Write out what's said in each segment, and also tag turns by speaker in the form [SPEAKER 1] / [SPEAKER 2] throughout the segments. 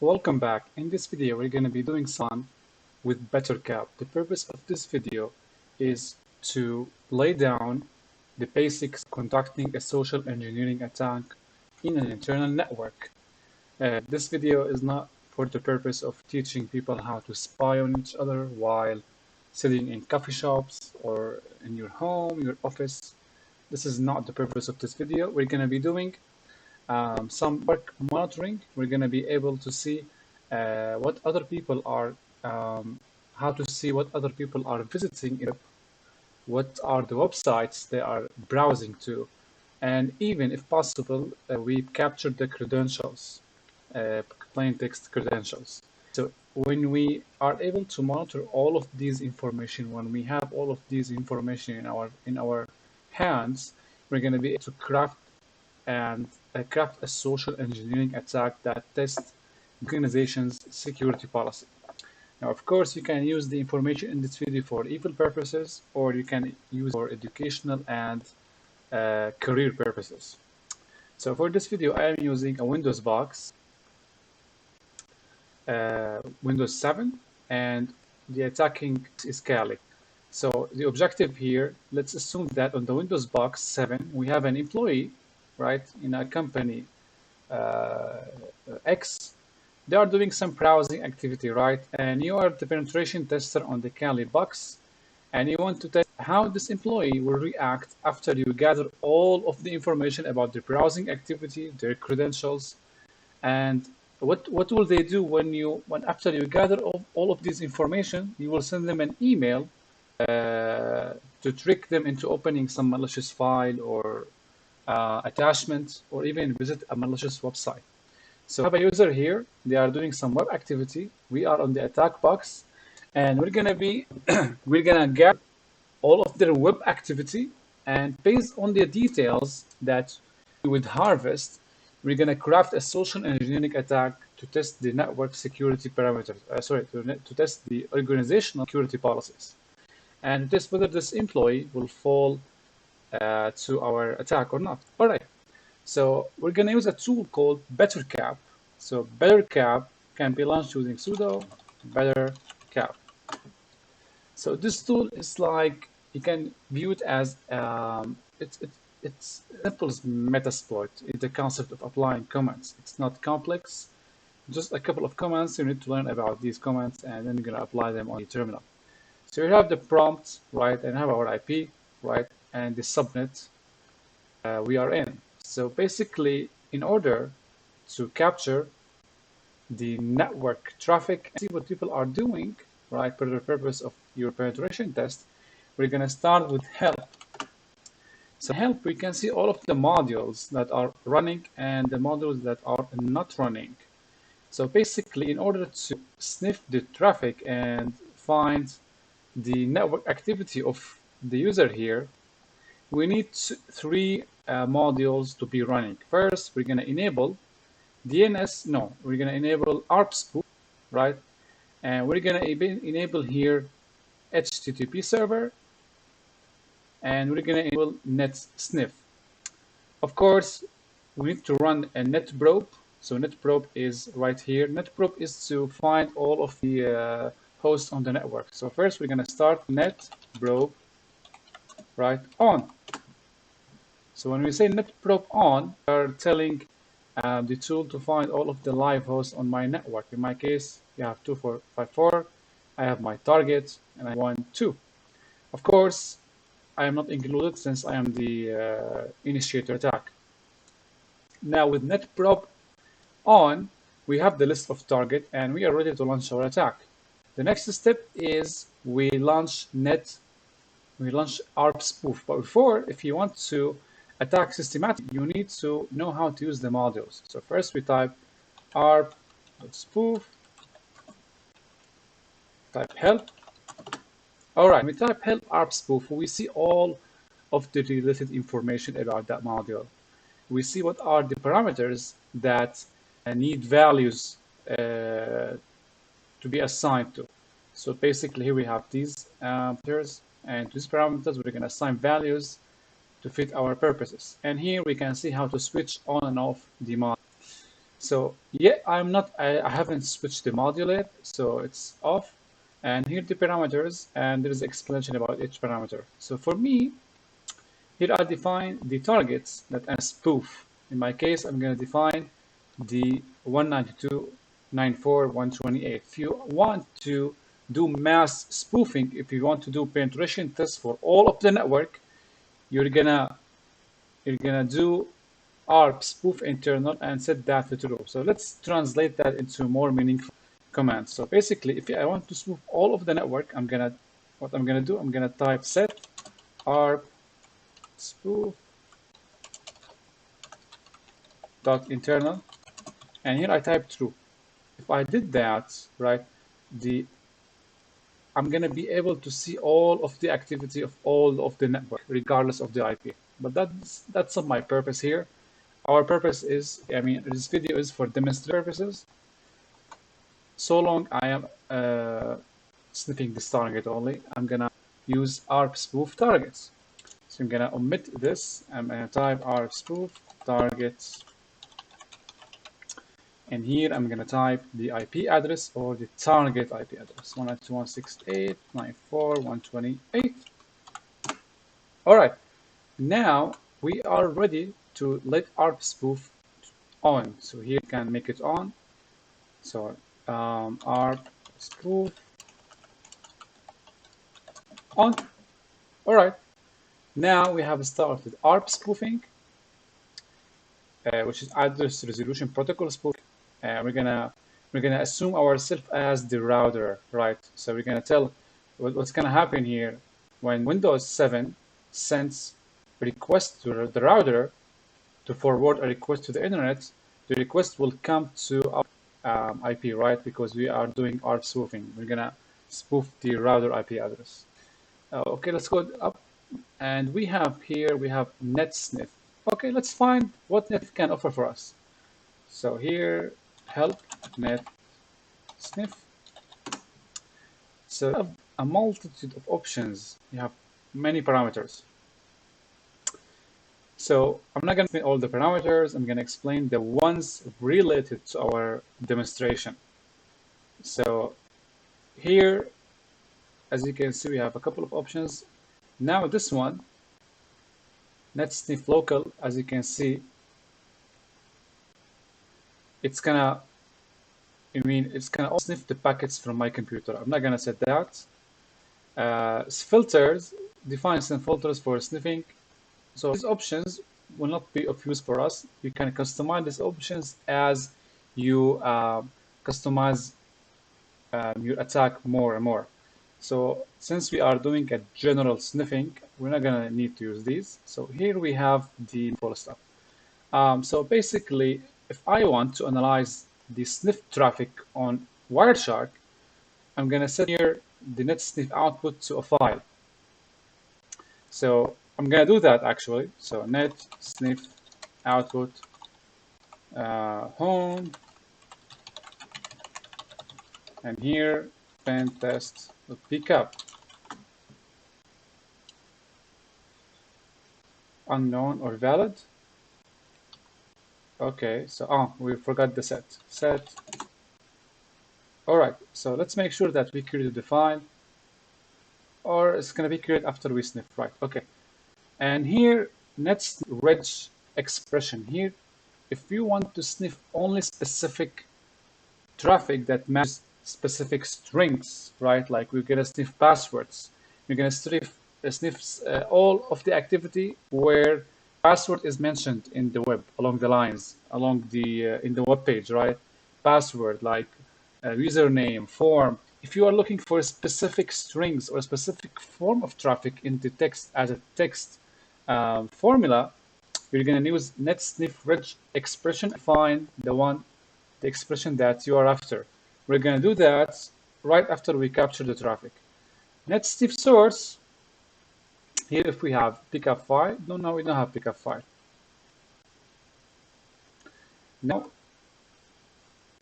[SPEAKER 1] Welcome back. In this video, we're going to be doing some with Bettercap. The purpose of this video is to lay down the basics of conducting a social engineering attack in an internal network. This video is not for the purpose of teaching people how to spy on each other while sitting in coffee shops or in your home, your office. This is not the purpose of this video. We're going to be doing some work monitoring. We're going to be able to see what other people are, how to see what other people are visiting, what are the websites they are browsing to, and even if possible, we capture the credentials, plain text credentials. So when we are able to monitor all of these information, when we have all of these information in our hands, we're going to be able to craft a social engineering attack that tests the organization's security policy. Now, of course, you can use the information in this video for evil purposes, or you can use it for educational and career purposes. So for this video, I am using a Windows box, Windows 7, and the attacking is Kali. So the objective here, let's assume that on the Windows box 7, we have an employee, right, in a company X. They are doing some browsing activity, right? And you are the penetration tester on the Kali box, and you want to test how this employee will react after you gather all of the information about the browsing activity, their credentials, and what will they do when after you gather all of this information, you will send them an email to trick them into opening some malicious file or attachment, or even visit a malicious website. So I have a user here. They are doing some web activity. We are on the attack box, and we're gonna get all of their web activity, and based on the details that we would harvest, we're gonna craft a social engineering attack to test the network security parameters. To test the organizational security policies, and test whether this employee will fall to our attack or not. All right. So we're going to use a tool called Bettercap. So Bettercap can be launched using sudo Bettercap. So this tool is like, you can view it as it's simple as Metasploit. It's the concept of applying commands. It's not complex. Just a couple of commands. You need to learn about these commands, and then you're going to apply them on the terminal. So you have the prompt, right, and have our IP, right, and the subnet we are in. So basically, in order to capture the network traffic and see what people are doing, right, for the purpose of your penetration test, we're going to start with help. So help, we can see all of the modules that are running and the modules that are not running. So basically, in order to sniff the traffic and find the network activity of the user here, we need three modules to be running. First, we're going to enable we're going to enable ARP Spoofing, right? And we're going to enable here HTTP server, and we're going to enable net sniff. Of course, we need to run a net probe. So net probe is right here. Net probe is to find all of the hosts on the network. So first, we're going to start net probe right on. So when we say net probe on, we are telling the tool to find all of the live hosts on my network. In my case, you have 2454. I have my target, and I want 2. Of course, I am not included since I am the initiator attack. Now with net probe on, we have the list of target, and we are ready to launch our attack. The next step is we launch ARP spoof. But before, if you want to attack systematically, you need to know how to use the modules. So first we type ARP spoof, type help. All right, when we type help ARP spoof, we see all of the related information about that module. We see what are the parameters that need values to be assigned to. So basically here we have these parameters, and to these parameters we're going to assign values to fit our purposes. And here we can see how to switch on and off the module. So yeah, I haven't switched the module yet, so it's off. And here the parameters, and there is explanation about each parameter. So for me, here I define the targets that are spoof. In my case, I'm going to define the 192.94.128. If you want to do mass spoofing, if you want to do penetration tests for all of the network, you're gonna do ARP spoof internal and set that to true. So let's translate that into more meaningful commands. So basically, if I want to spoof all of the network, what I'm gonna do, I'm gonna type set ARP spoof dot internal, and here I type true. If I did that, right, I'm gonna be able to see all of the activity of all of the network, regardless of the IP. But that's not my purpose here. Our purpose is, I mean, this video is for demonstration purposes. So long I am sniffing this target only, I'm gonna use ARP spoof targets. So I'm gonna omit this. I'm gonna type ARP spoof targets, and here I'm gonna type the IP address or the target IP address 192.168.94.128. All right, now we are ready to let ARP spoof on. So here you can make it on. So ARP spoof on. All right, now we have started ARP spoofing, which is address resolution protocol spoofing. We're gonna assume ourselves as the router, right? So we're gonna tell what's gonna happen here when Windows 7 sends a request to the router to forward a request to the internet. The request will come to our IP, right? Because we are doing ARP spoofing. We're gonna spoof the router IP address. Okay, let's go up, and we have net sniff. Okay, let's find what net can offer for us. So here, help net sniff. So you have a multitude of options. You have many parameters. So I'm not going to explain all the parameters. I'm going to explain the ones related to our demonstration. So here, as you can see, we have a couple of options. Now this one, net sniff local, as you can see, it's gonna sniff the packets from my computer. I'm not gonna set that. Filters, define some filters for sniffing. So these options will not be of use for us. You can customize these options as you customize your attack more and more. So since we are doing a general sniffing, we're not gonna need to use these. So here we have the full stuff. So basically, if I want to analyze the sniff traffic on Wireshark, I'm going to set here the net sniff output to a file. So I'm going to do that actually. So net sniff output home, and here pen test pickup unknown or valid. Okay, so we forgot the set. All right, so let's make sure that we create the file, or it's going to be created after we sniff, right? Okay, and here net reg expression. Here, if you want to sniff only specific traffic that matches specific strings, right? Like we're going to sniff passwords. We're going to sniff all of the activity where password is mentioned in the web, along the lines, in the web page, right? Password like username, form. If you are looking for specific strings or a specific form of traffic into text as a text formula, you're going to use net sniff reg expression to find the expression that you are after. We're going to do that right after we capture the traffic. Net sniff source. Here, if we have pickup file, no, we don't have pickup file. Now,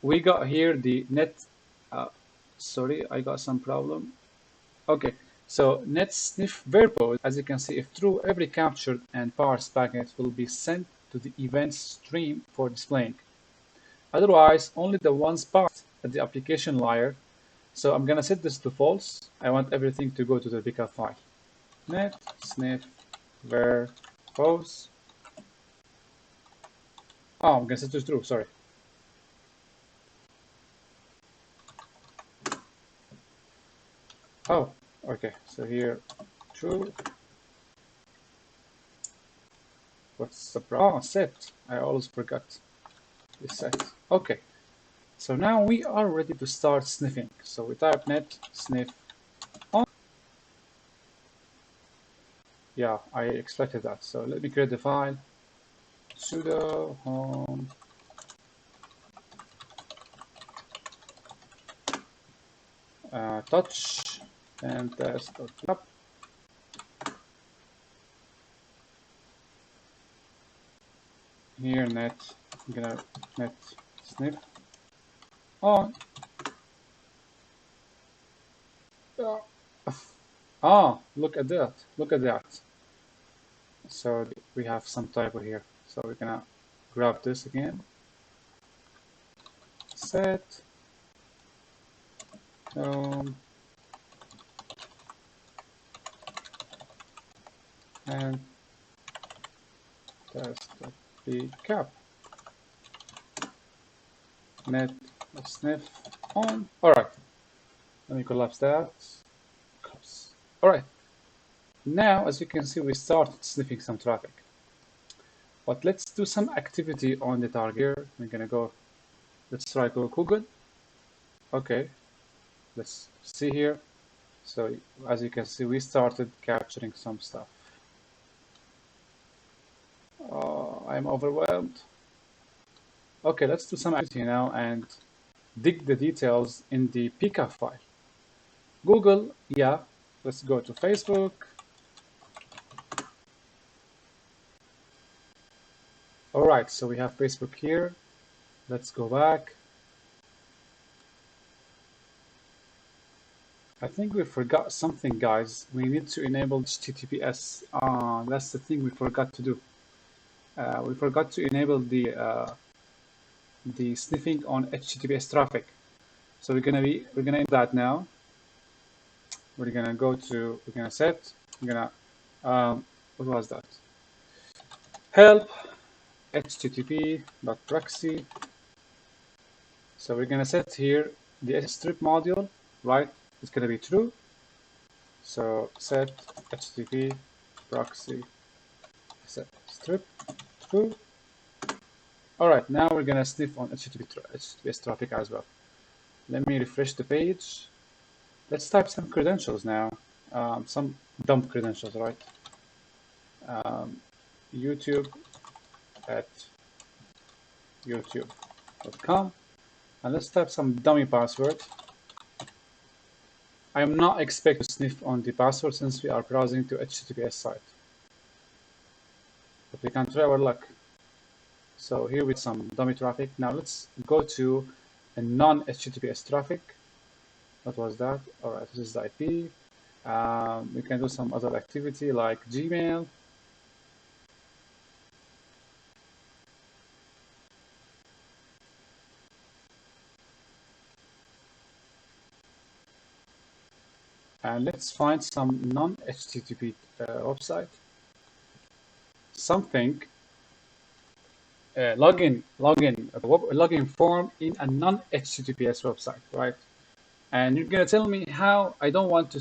[SPEAKER 1] we got here the net, sorry, I got some problem. Okay, so net sniff verbose, as you can see, if true, every captured and parsed packet will be sent to the events stream for displaying. Otherwise, only the ones passed at the application layer. So I'm gonna set this to false. I want everything to go to the pickup file. Net sniff var pose. Oh, I'm gonna set this to true. Sorry. Oh, okay. So here, true. What's the problem? Oh, set. I always forgot the set. Okay. So now we are ready to start sniffing. So we type net sniff on. Yeah, I expected that. So let me create the file. Sudo home touch and test.lab. Here net, I'm gonna net sniff on. Ah, look at that. Look at that. So we have some typo here. So we're gonna grab this again. Set and test.bcap net sniff on. All right. Let me collapse that. All right. Now, as you can see, we started sniffing some traffic. But let's do some activity on the target. We're gonna go. Let's try go Google. Okay. Let's see here. So as you can see, we started capturing some stuff. I'm overwhelmed. Okay, let's do some activity now and dig the details in the pcap file. Google, yeah. Let's go to Facebook. All right, so we have Facebook here. Let's go back. I think we forgot something, guys. We need to enable HTTPS. That's the thing we forgot to do. We forgot to enable the sniffing on HTTPS traffic. So we're gonna do that now. We're gonna set. We're gonna what was that? Help http.proxy. So we're gonna set here the strip module, right? It's gonna be true. So set http proxy set strip true. All right, now we're gonna sniff on HTTPS traffic as well. Let me refresh the page. Let's type some credentials now. Some dump credentials, right? YouTube at youtube.com. And let's type some dummy password. I'm not expecting to sniff on the password since we are browsing to HTTPS site. But we can try our luck. So here with some dummy traffic. Now let's go to a non-HTTPS traffic. What was that? All right, this is the IP. We can do some other activity like Gmail. And let's find some non-HTTP website. Something login form in a non-HTTPS website, right? And you're gonna tell me how I don't want to.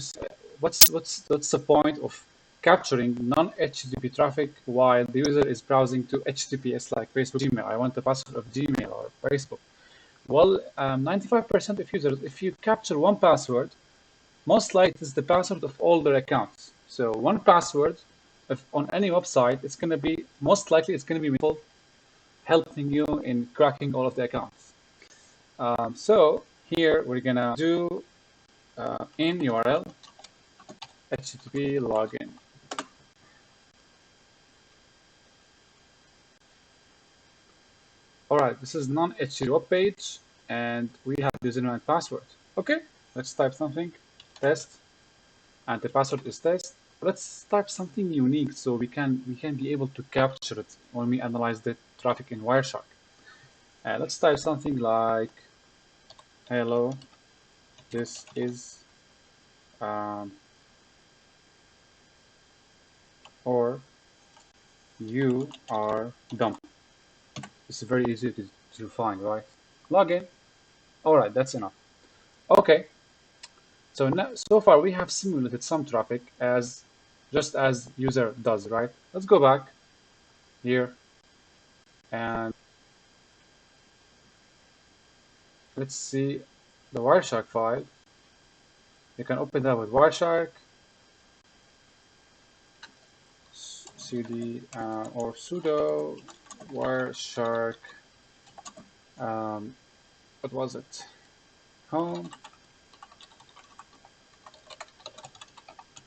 [SPEAKER 1] What's the point of capturing non-HTTP traffic while the user is browsing to HTTPS like Facebook, Gmail? I want the password of Gmail or Facebook. Well, 95% of users, if you capture one password, most likely it's the password of all their accounts. So one password on any website, it's going to be most likely it's going to be helping you in cracking all of the accounts. So here we're going to do in URL HTTP login. All right, this is non-HTTP web page, and we have the username and password. Okay, let's type something. Test, and the password is test. Let's type something unique so we can be able to capture it when we analyze the traffic in Wireshark. Let's type something like hello, this is or you are dumb. It's very easy to find, right? Login. All right, that's enough. Okay. So now, so far we have simulated some traffic as just as user does, right? Let's go back here and let's see the Wireshark file. You can open that with Wireshark, cd or sudo Wireshark. What was it? Home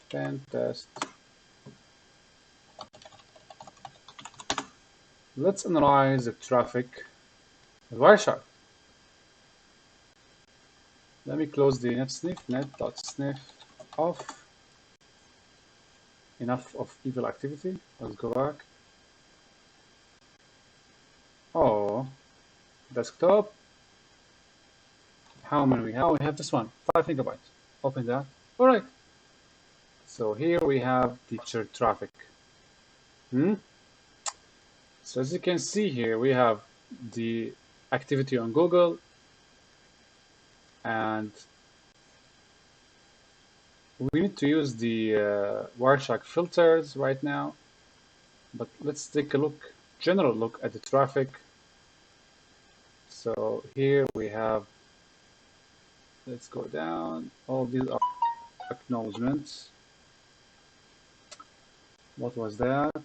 [SPEAKER 1] pen test. Let's analyze the traffic with Wireshark. Let me close the netsniff, net.sniff off. Enough of evil activity. Let's go back. Oh, desktop. How many we have? Oh, we have this one, 5 megabytes. Open that. All right. So here we have teacher traffic. So as you can see here, we have the activity on Google, and we need to use the Wireshark filters right now. But let's take a look, general look at the traffic. So here we have, let's go down. All these are acknowledgements. What was that?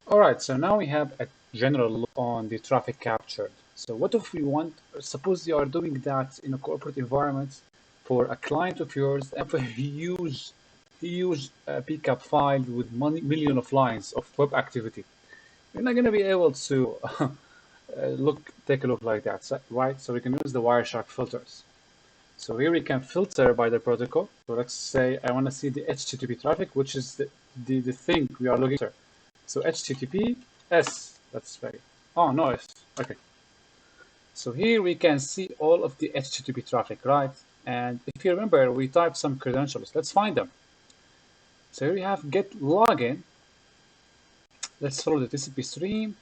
[SPEAKER 1] All right, so now we have a general look on the traffic captured. So what if we want, suppose you are doing that in a corporate environment for a client of yours, and for a huge PCAP file with million of lines of web activity. You're not going to be able to take a look like that, right? So we can use the Wireshark filters. So here we can filter by the protocol. So let's say I want to see the HTTP traffic, which is the thing we are looking for. So HTTPS, that's very, oh no, okay. So here we can see all of the HTTP traffic, right? And if you remember, we typed some credentials. Let's find them. So here we have get login. Let's follow the TCP stream.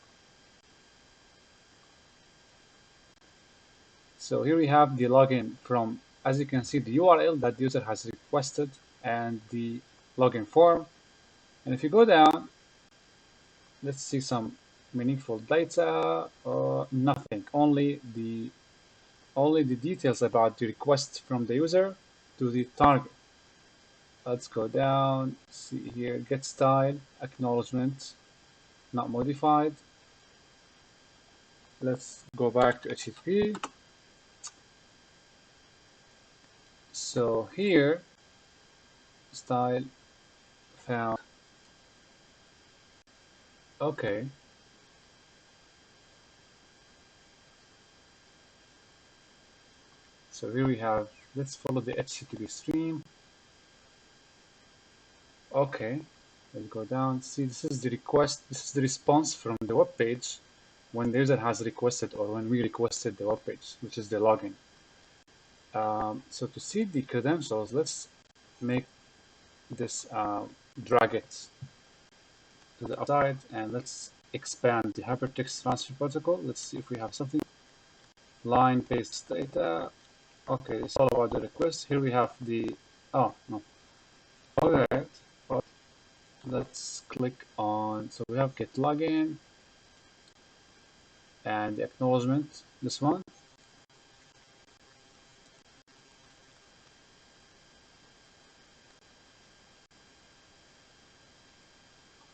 [SPEAKER 1] So here we have the login from, as you can see, the URL that the user has requested and the login form. And if you go down, let's see some meaningful data. Nothing, only the details about the request from the user to the target. Let's go down, see here, get style, acknowledgement, not modified. Let's go back to HTTP. So here, style found. Okay. So here we have, let's follow the HTTP stream. Okay, let's go down. See, this is the request, this is the response from the web page when the user has requested or when we requested the web page, which is the login. So to see the credentials, let's make this, drag it to the outside, and let's expand the hypertext transfer protocol. Let's see if we have something. Line paste data. Okay, it's all about the request. Here we have the, oh, no. All right, but let's click on, so we have get login and the acknowledgement, this one.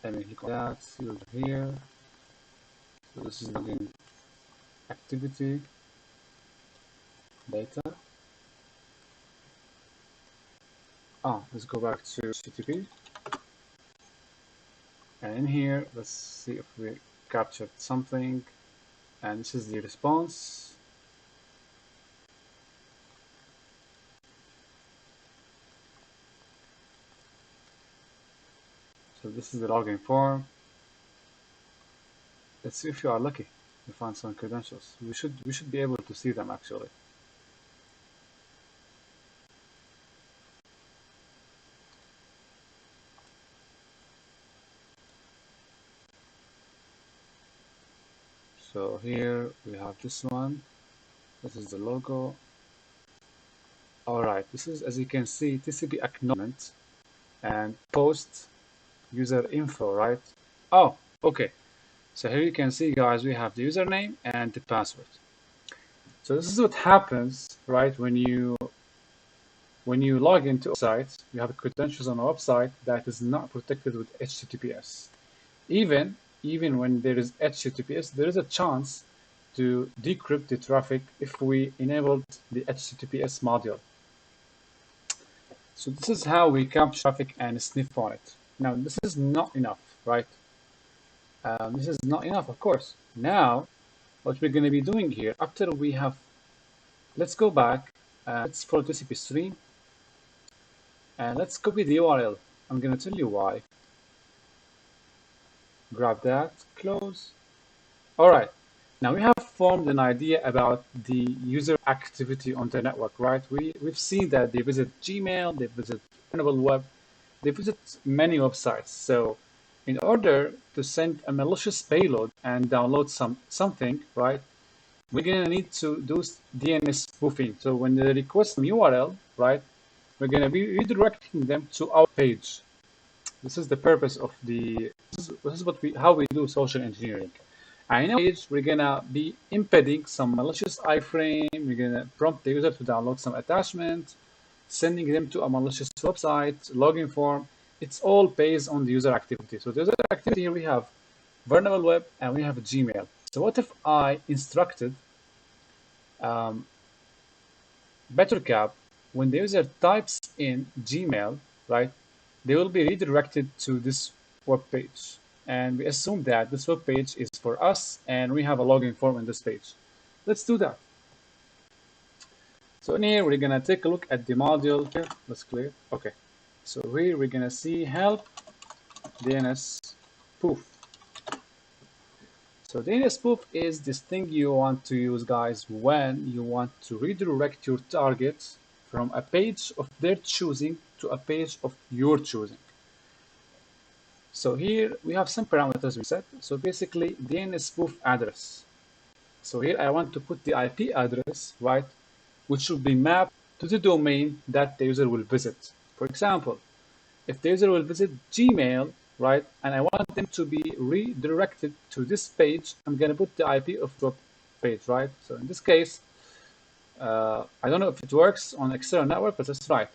[SPEAKER 1] Let me click on that, see over here. So this is login activity data. Let's go back to HTTP. And in here, let's see if we captured something. And this is the response. So this is the login form. Let's see if you are lucky to find some credentials. We should be able to see them actually. So here we have this one. This is the logo. All right, this is, as you can see, TCP acknowledgement and post user info, right? Oh, okay. So here you can see, guys, we have the username and the password. So this is what happens, right, when you log into a website, you have credentials on a website that is not protected with HTTPS. Even when there is HTTPS, there is a chance to decrypt the traffic if we enabled the HTTPS module. So this is how we capture traffic and sniff on it. Now, this is not enough, right? This is not enough, of course. Now, what we're going to be doing here, after we have, let's go back, let's follow TCP stream, and let's copy the URL. I'm going to tell you why. Grab that, close. All right. Now we have formed an idea about the user activity on the network, right? We've seen that they visit Gmail, they visit Vulnerable Web, they visit many websites. So in order to send a malicious payload and download something, right, we're gonna need to do DNS spoofing. So when they request some URL, right, we're gonna be redirecting them to our page. This is the purpose of this is how we do social engineering. And in our page, we're gonna be embedding some malicious iframe. We're gonna prompt the user to download some attachment, sending them to a malicious website, login form. It's all based on the user activity. So the user activity here we have vulnerable web and we have Gmail. So what if I instructed Bettercap, when the user types in Gmail, right, they will be redirected to this web page. And we assume that this web page is for us and we have a login form in this page. Let's do that. So in here, we're gonna take a look at the module here. Let's clear. Okay. So here we're gonna see help DNS spoof. So DNS spoof is this thing you want to use, guys, when you want to redirect your target from a page of their choosing to a page of your choosing. So here we have some parameters we set. So basically DNS spoof address. So here I want to put the IP address, right, which should be mapped to the domain that the user will visit. For example, if the user will visit Gmail, right, and I want them to be redirected to this page, I'm going to put the IP of the page, right? So in this case, I don't know if it works on external network, but that's right.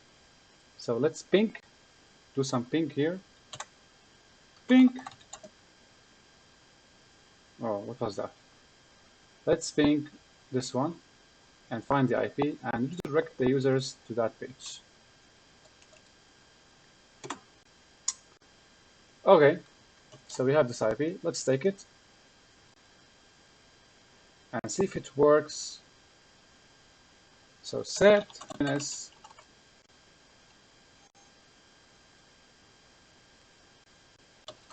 [SPEAKER 1] So let's ping, do some ping here. Ping. Oh, what was that? Let's ping this one and find the IP and redirect the users to that page. Okay, so we have this IP. Let's take it and see if it works. So set DNS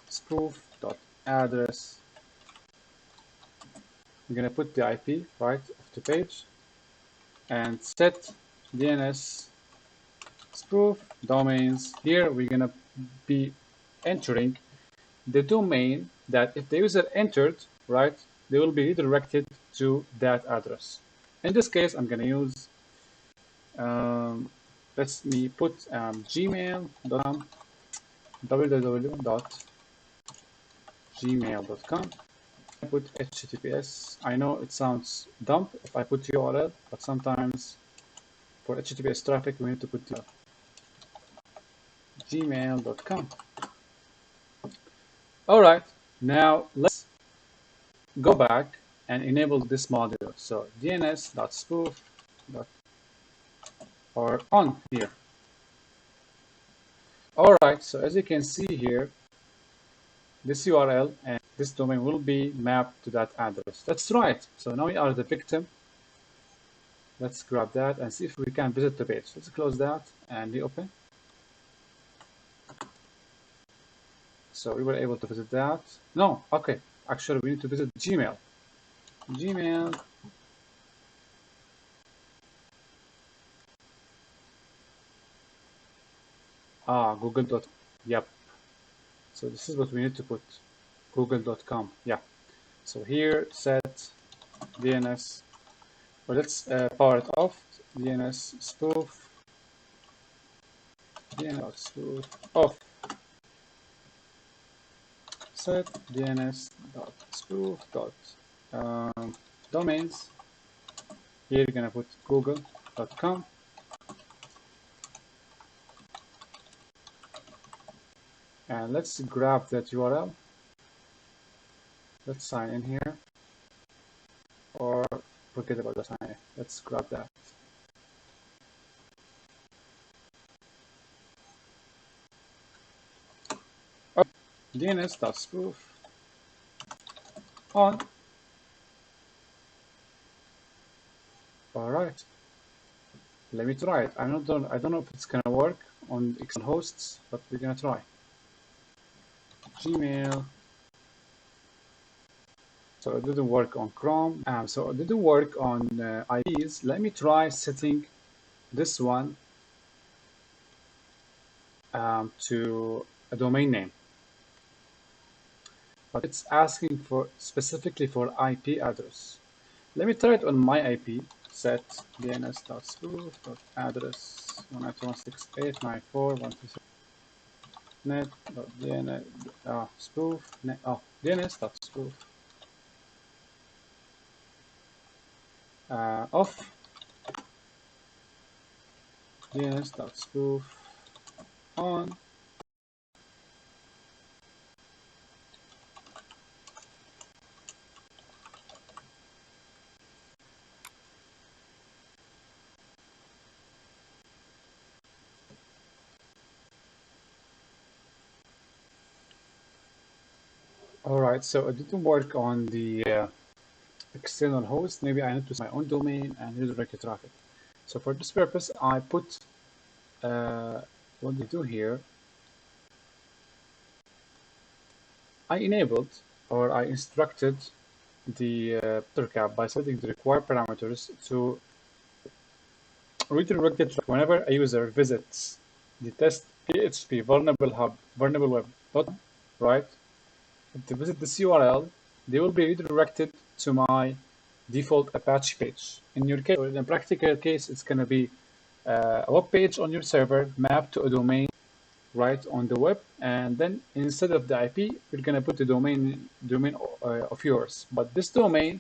[SPEAKER 1] spoof.address. I'm going to put the IP right of the page and set DNS spoof domains. Here we're going to be entering the domain that if the user entered, right, they will be redirected to that address. In this case, I'm going to use, let me put gmail.com, www.gmail.com. I put HTTPS. I know it sounds dumb if I put URL, but sometimes for HTTPS traffic, we need to put gmail.com. All right, now let's go back and enable this module. So dns.spoof or on here. All right, so as you can see here, this URL and this domain will be mapped to that address. That's right. So now we are the victim. Let's grab that and see if we can visit the page. Let's close that and reopen. So we were able to visit that. No, okay. Actually, we need to visit Gmail. Gmail. Google. Yep. So this is what we need to put. Google.com. Yeah. So here set DNS. Well, let's power it off. DNS spoof. DNS spoof off. Set DNS.spoof. Domains. Here you're gonna put google.com. And let's grab that URL. Let's sign in here. Or forget about the sign in. Let's grab that. DNS.spoof on. Alright. Let me try it. I don't know if it's gonna work on external hosts, but we're gonna try. Gmail. So it didn't work on Chrome. So it didn't work on IPs. Let me try setting this one to a domain name. But it's asking for specifically for IP address. Let me try it on my IP. Set dns.spoof.address 192.168.94.136 net.dns spoof net dns.spoof off dns.spoof on. All right, so it didn't work on the external host. Maybe I need to use my own domain and redirect traffic. So for this purpose, I put what we do here. I enabled or I instructed the Bettercap by setting the required parameters to redirect the traffic whenever a user visits the test PHP vulnerable hub vulnerable web button, right? If they visit this URL, they will be redirected to my default Apache page. In your case, or in a practical case, it's going to be a web page on your server mapped to a domain right on the web, and then instead of the IP, you're going to put the domain of yours. But this domain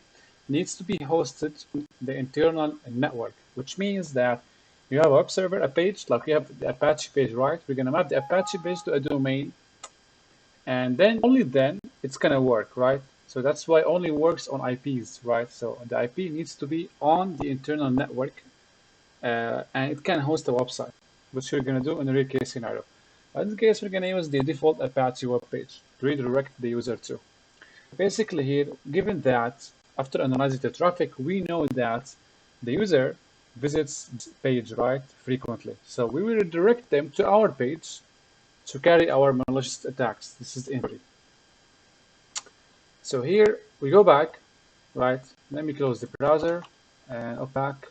[SPEAKER 1] needs to be hosted on the internal network, which means that you have a web server, a page, like we have the Apache page, right? We're going to map the Apache page to a domain, and then only then it's going to work, right? So that's why only works on IPs, right? So the IP needs to be on the internal network, and it can host a website, which we're going to do in a real case scenario. In this case, we're going to use the default Apache web page to redirect the user to. Basically here, given that after analyzing the traffic, we know that the user visits this page, right, frequently. So we will redirect them to our page to carry our malicious attacks. This is injury. So here we go back, right? Let me close the browser and open back.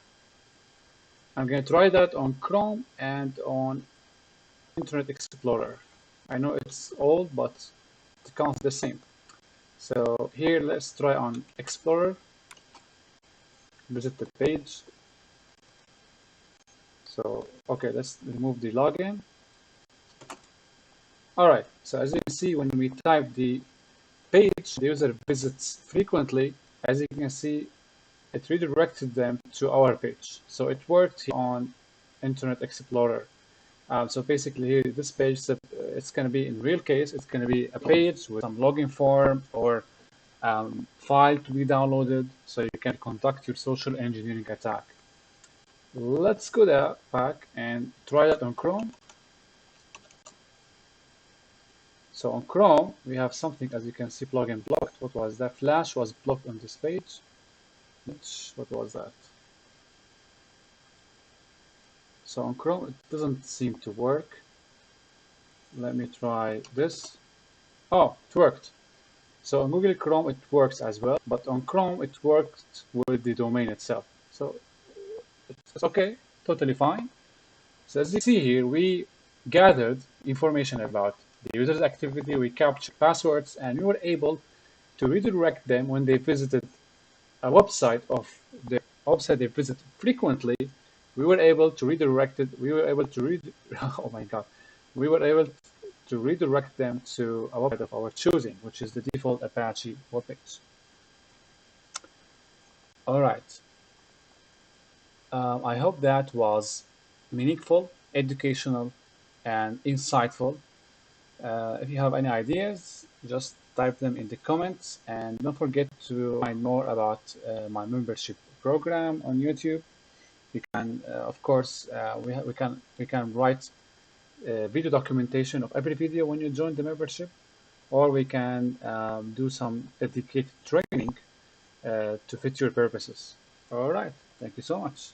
[SPEAKER 1] I'm going to try that on Chrome and on Internet Explorer. I know it's old, but it counts the same. So here, let's try on Explorer. Visit the page. So, okay, let's remove the login. All right, so as you can see, when we type the page the user visits frequently, as you can see, it redirected them to our page. So it worked on Internet Explorer. So basically here, this page, it's going to be, in real case, it's going to be a page with some login form or file to be downloaded, so you can conduct your social engineering attack. Let's go back and try that on Chrome. So on Chrome, we have something, as you can see, plugin blocked. What was that? Flash was blocked on this page. What was that? So on Chrome, it doesn't seem to work. Let me try this. Oh, it worked. So on Google Chrome it works as well, but on Chrome it worked with the domain itself. So it's okay, totally fine. So as you see here, we gathered information about the user's activity, we captured passwords, and we were able to redirect them when they visited a website of the website they visit frequently. We were able to redirect it. We were able to read. Oh my God, we were able to redirect them to a website of our choosing, which is the default Apache webpage. All right. I hope that was meaningful, educational, and insightful. If you have any ideas, just type them in the comments, and don't forget to find more about my membership program on YouTube. You can, of course, we can write video documentation of every video when you join the membership, or we can do some dedicated training to fit your purposes. All right, thank you so much.